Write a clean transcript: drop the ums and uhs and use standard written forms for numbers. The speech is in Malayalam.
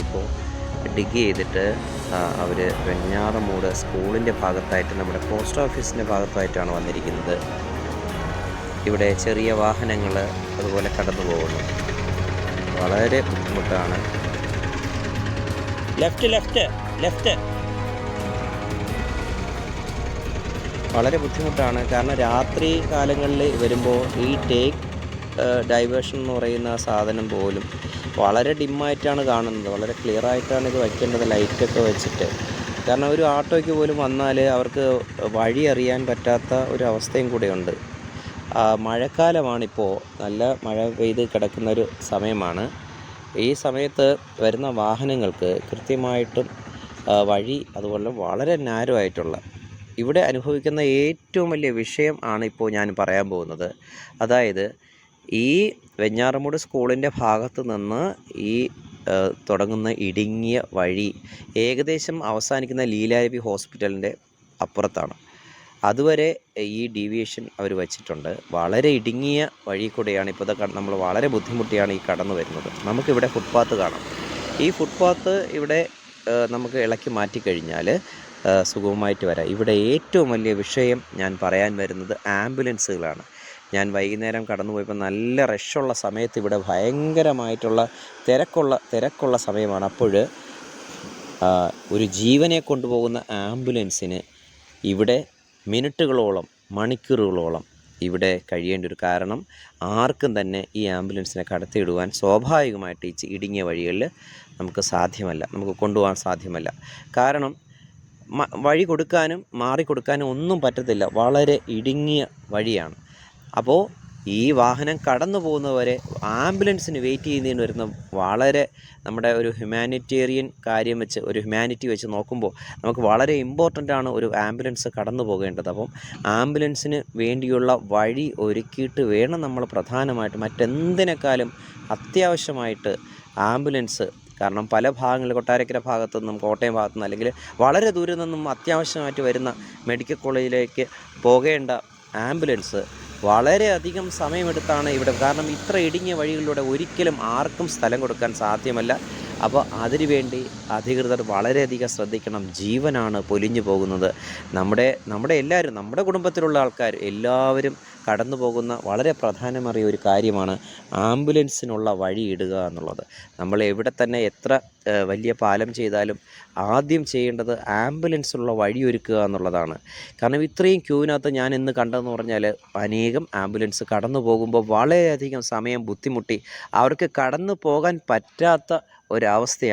ഇപ്പോൾ ഡിഗ് ചെയ്തിട്ട് അവർ വെഞ്ഞാറമൂട് സ്കൂളിൻ്റെ ഭാഗത്തായിട്ട് നമ്മുടെ പോസ്റ്റ് ഓഫീസിൻ്റെ ഭാഗത്തായിട്ടാണ് വന്നിരിക്കുന്നത്. ഇവിടെ ചെറിയ വാഹനങ്ങൾ അതുപോലെ കടന്നു പോകുന്നു. വളരെ ബുദ്ധിമുട്ടാണ്. ലെഫ്റ്റ് വളരെ ബുദ്ധിമുട്ടാണ്. കാരണം രാത്രി കാലങ്ങളിൽ വരുമ്പോൾ ഈ ടേക്ക് ഡൈവേർഷൻ എന്ന് പറയുന്ന സാധനം പോലും വളരെ ഡിമ്മായിട്ടാണ് കാണുന്നത്. വളരെ ക്ലിയർ ആയിട്ടാണ് ഇത് വയ്ക്കേണ്ടത്, ലൈറ്റൊക്കെ വെച്ചിട്ട്. കാരണം ഒരു ഓട്ടോയ്ക്ക് പോലും വന്നാൽ അവർക്ക് വഴി അറിയാൻ പറ്റാത്ത ഒരു അവസ്ഥയും കൂടെയുണ്ട്. മഴക്കാലമാണിപ്പോൾ, നല്ല മഴ പെയ്ത് കിടക്കുന്ന ഒരു സമയമാണ്. ഈ സമയത്ത് വരുന്ന വാഹനങ്ങൾക്ക് കൃത്യമായിട്ടും വഴി അതുപോലെ വളരെ നാരോ ആയിട്ടുള്ള ഇവിടെ അനുഭവിക്കുന്ന ഏറ്റവും വലിയ വിഷയം ആണ് ഇപ്പോൾ ഞാൻ പറയാൻ പോകുന്നത്. അതായത് ഈ വെഞ്ഞാറമൂട് സ്കൂളിൻ്റെ ഭാഗത്ത് നിന്ന് ഈ തുടങ്ങുന്ന ഇടുങ്ങിയ വഴി ഏകദേശം അവസാനിക്കുന്ന ലീലാരവി ഹോസ്പിറ്റലിൻ്റെ അപ്പുറത്താണ്. അതുവരെ ഈ ഡീവിയേഷൻ അവർ വച്ചിട്ടുണ്ട്. വളരെ ഇടുങ്ങിയ വഴി കൂടെയാണ് ഇപ്പോൾ നമ്മൾ വളരെ ബുദ്ധിമുട്ടിയാണ് ഈ കടന്നു വരുന്നത്. നമുക്കിവിടെ ഫുട്പാത്ത് കാണാം. ഈ ഫുട്പാത്ത് ഇവിടെ നമുക്ക് ഇളക്കി മാറ്റിക്കഴിഞ്ഞാൽ സുഗമമായിട്ട് വരാം. ഇവിടെ ഏറ്റവും വലിയ വിഷയം ഞാൻ പറയാൻ വരുന്നത് ആംബുലൻസുകളാണ്. ഞാൻ വൈകുന്നേരം കടന്നു പോയപ്പോൾ നല്ല റഷുള്ള സമയത്ത് ഇവിടെ ഭയങ്കരമായിട്ടുള്ള തിരക്കുള്ള സമയമാണ്. അപ്പോൾ ഒരു ജീവനെ കൊണ്ടുപോകുന്ന ആംബുലൻസിന് ഇവിടെ മിനിറ്റുകളോളം മണിക്കൂറുകളോളം ഇവിടെ കഴിയേണ്ട ഒരു കാരണം ആർക്കും തന്നെ ഈ ആംബുലൻസിനെ കടത്തിയിടുവാൻ സ്വാഭാവികമായിട്ട് ഈ ഇടുങ്ങിയ വഴികളിൽ നമുക്ക് സാധ്യമല്ല, നമുക്ക് കൊണ്ടുപോകാൻ സാധ്യമല്ല. കാരണം വഴി കൊടുക്കാനും മാറിക്കൊടുക്കാനും ഒന്നും പറ്റത്തില്ല. വളരെ ഇടുങ്ങിയ വഴിയാണ്. അപ്പോൾ ഈ വാഹനം കടന്നു പോകുന്നവരെ ആംബുലൻസിന് വെയിറ്റ് ചെയ്യുന്നതിന് വരുന്ന വളരെ നമ്മുടെ ഒരു ഹ്യൂമാനിറ്റേറിയൻ കാര്യം വെച്ച്, ഒരു ഹ്യൂമാനിറ്റി വെച്ച് നോക്കുമ്പോൾ നമുക്ക് വളരെ ഇമ്പോർട്ടൻ്റ് ആണ് ഒരു ആംബുലൻസ് കടന്നു പോകേണ്ടത്. അപ്പം ആംബുലൻസിന് വേണ്ടിയുള്ള വഴി ഒരുക്കിയിട്ട് വേണം നമ്മൾ പ്രധാനമായിട്ട് മറ്റെന്തിനേക്കാളും അത്യാവശ്യമായിട്ട് ആംബുലൻസ്. കാരണം പല ഭാഗങ്ങളിൽ കൊട്ടാരക്കര ഭാഗത്തു നിന്നും കോട്ടയം ഭാഗത്തു നിന്നും അല്ലെങ്കിൽ വളരെ ദൂരെ നിന്നും അത്യാവശ്യമായിട്ട് വരുന്ന മെഡിക്കൽ കോളേജിലേക്ക് പോകേണ്ട ആംബുലൻസ് വളരെയധികം സമയമെടുത്താണ് ഇവിടെ. കാരണം ഇത്ര ഇടുങ്ങിയ വഴികളിലൂടെ ഒരിക്കലും ആർക്കും സ്ഥലം കൊടുക്കാൻ സാധ്യമല്ല. അപ്പോൾ അതിനുവേണ്ടി അധികൃതർ വളരെയധികം ശ്രദ്ധിക്കണം. ജീവനാണ് പൊലിഞ്ഞു പോകുന്നത്. നമ്മുടെ എല്ലാവരും, നമ്മുടെ കുടുംബത്തിലുള്ള ആൾക്കാർ എല്ലാവരും കടന്നു പോകുന്ന വളരെ പ്രധാനമേറിയ ഒരു കാര്യമാണ് ആംബുലൻസിനുള്ള വഴി ഇടുക എന്നുള്ളത്. നമ്മൾ എവിടെ തന്നെ എത്ര വലിയ പാലം ചെയ്താലും ആദ്യം ചെയ്യേണ്ടത് ആംബുലൻസുള്ള വഴിയൊരുക്കുക എന്നുള്ളതാണ്. കാരണം ഇത്രയും ക്യൂവിനകത്ത് ഞാൻ ഇന്ന് കണ്ടതെന്ന് പറഞ്ഞാൽ അനേകം ആംബുലൻസ് കടന്നു പോകുമ്പോൾ വളരെയധികം സമയം ബുദ്ധിമുട്ടി അവർക്ക് കടന്നു പോകാൻ പറ്റാത്ത ഒരവസ്ഥയാണ്